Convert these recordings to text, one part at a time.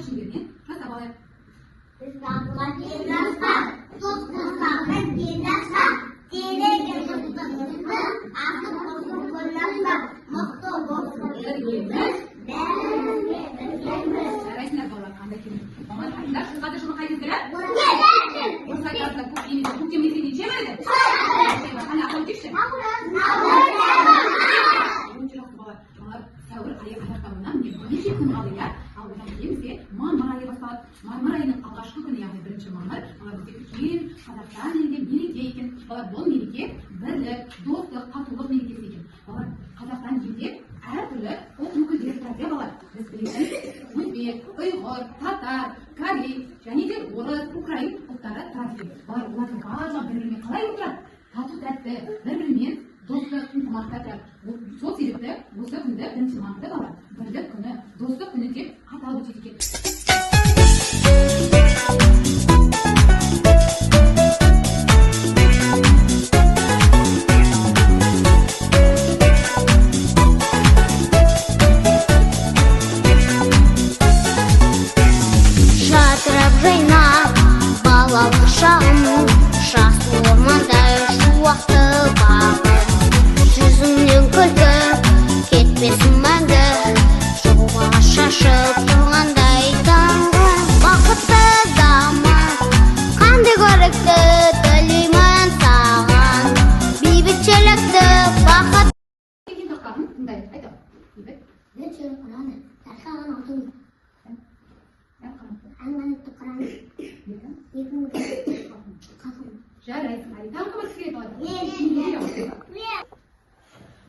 шеңбермен жасап алайық. Biz dağlar girmezler, dostluklarla girmezler. Dilege mutlulukla, artık olsun koyarlar. Mutlu olsun girmez, gelmez. Жарайсыңдар балалар, қандай керемет. Маман айтыңдар, сіз қазір жұмыс қайсыздар? Gelmez. Осы айтарда көп емес, көктем мезгіліне жемеді. Қане ақыл текші. Өте жақсы балалар. Балалар сәуір айы аяқталуынан бірнеше күн қалды, иә? Ал одан кейін бізде мамыр айы басталады. Мамыр айының алғашқы күні, яғни 1 мамыр, балалар бізде үлкен Қазақстан елінде мереке екен. Балалар, бұл мереке бірлік, достық, татулық мерекесі екен. Балалар, Қазақстан елінде әртүрлі ұлт өкілдері тұрады, балалар. Біз білетін өзбек, ұйғыр, татар, корей және де орыс, украин ұлттары тұрады екен. Балалар, олардың барлығы бір-бірімен қалай отырады? Тату тәтті, бір-бірімен достық, ынтымақта тұрады. Сол себепті осы күнді 1 мамырда балалар бірлік күні, достық күні деп аталып өтеді екен. Жатырып жайнап, балалық шағым, жас орманда шуақты бағым. Жүзіңнен күлкі, кетпесін мәңгі, жауға шашып тұрғандай таңғы. Бақытты заман, қандай көрікті тілеймін саған. Бейбітшілікті, бақыт. Деген тақпағын тыңдайық, айтып. Бейбіт. Мен сені құраны, тарқаған алтын. Әңгәнікті құраны, екімді қақым. Жарайсың, Али. Тағы бір кісіге балалар.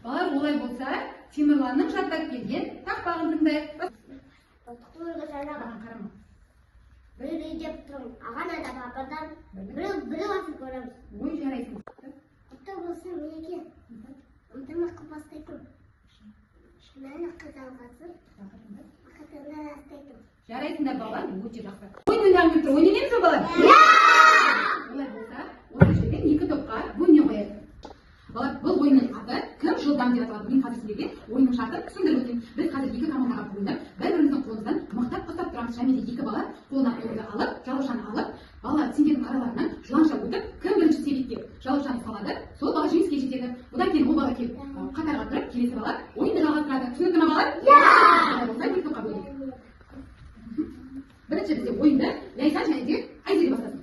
Балалар, олай болса, Темірланның жаттап келген тақпағын тыңдайық. Ұлттықты ойға жайлаға. Маған қарама. Бір үйдеп тұрым, аған айдап апардан, бір басын көреміз. Ой, жарайсың. Құтты болсын менеке, ұмтымаққа бастайтын. Шынайы қызалғасы, ақытында растайтын. Жарайсыңдар балалар, өте жақсы. Ойын ойнағым тұр, ойнайсыз ба балалар? Олай болса, осы жерден 2 топқа бөліне қояйық. Балалар, бұл ойынның аты кім жылдам деп аталады. Мен қазір сіздерге ойынның шартын түсіндіріп өтейін. Біз қазір 2 командаға бөлініп, бір-біріміздің қолымыздан мықтап ұстап тұрамыз. Және де 2 бала қолына ойынды алып, жалаушаны алып, балалар сендердің араларынан жыланша өтіп, кім бірінші себепке жалаушаны салады, сол бала жеңіске жетеді. Одан кейін ол бала келіп қатарға тұрып, келесі бала ойынды жалғастырады. Түсінікті ме балалар? Олай болса, 2 топқа бөлінейік. Бірінші бізде ойынды Ләйса және де Айзере бастасын.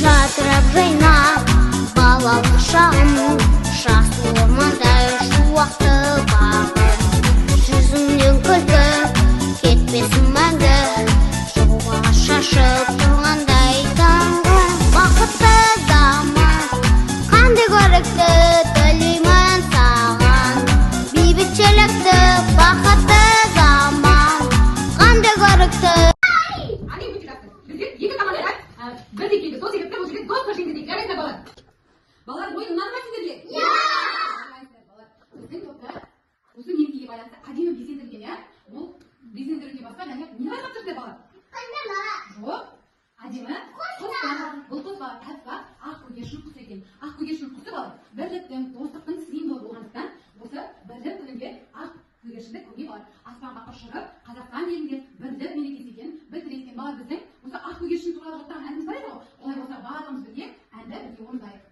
Жатырып жайнап, балалық шағым, жас орманда шуақты бағым. Жүзіңнен күлкі, кетпесін мәңгі, жауға шашып тұрғандай таңғы. Бақытты заман, қандай көрікті тілеймін саған. Бейбітшілікті, бақытты заман, қандай көрікті. Али, өте жақсы. Бізде 2 команда бірдей келді. Сол себепті бұл жерде достық жеңді дейік. Жарайсыңдар балалар. Балалар, ойын ұнады ма сіздерге? Жарайсыңдар балалар. Біздің топта осы мерекеге байланысты әдемі безендірілген, иә? Бұл безендіруге басқа және не байқап тұрсыздар балалар? Жоқ. Әдемі құс бар. Бұл құс бар, тәтті ақ көгершін құсы екен. Ақ көгершін құсы балалар бірліктің, достықтың символы болғандықтан осы бірлік күнінде ақ көгершінді көруге балалар. Аспанға ұшырып, Қазақстан елінде бірлік мерекесі екенін білдіретін балалар біздің осы ақ көгершін туралы жаттаған әніміз бар еді ғой. Олай болса барлығымыз бірге әнді бірге орындайық.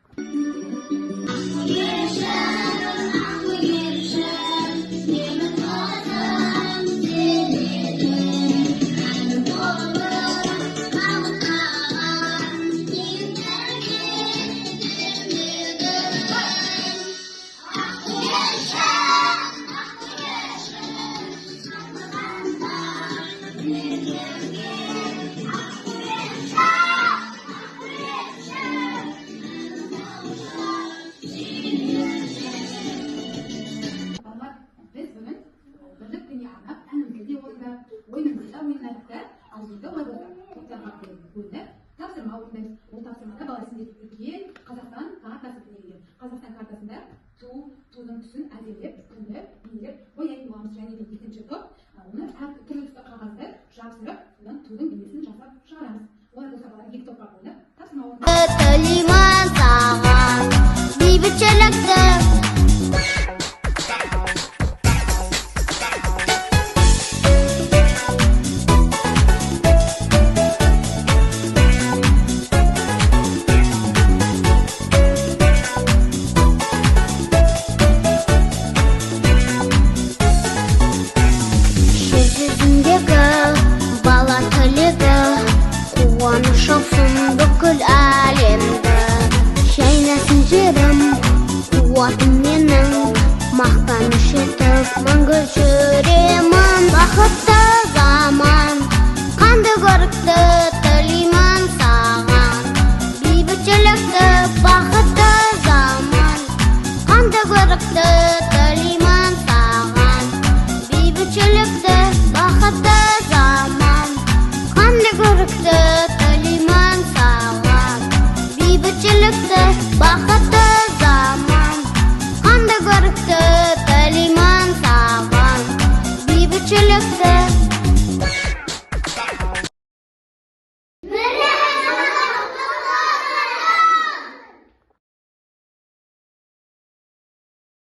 Тапсырма орындаймыз. Ол тапсырмада бала сіздерге Қазақстан картасы берілген. Қазақстан картасында тудың түсін әзірлеп, күнді бейнелеп бояйтын боламыз. Және де екінші топ оны түрлі түсті қағазды жабыстырып тілеймін саған бейбітшілікті. Жүзіндегі бала тілегі қуаныш алсын бүкіл әлемді. Жайнасын жерім, қуатым менің, мақтаныш етіп мәңгі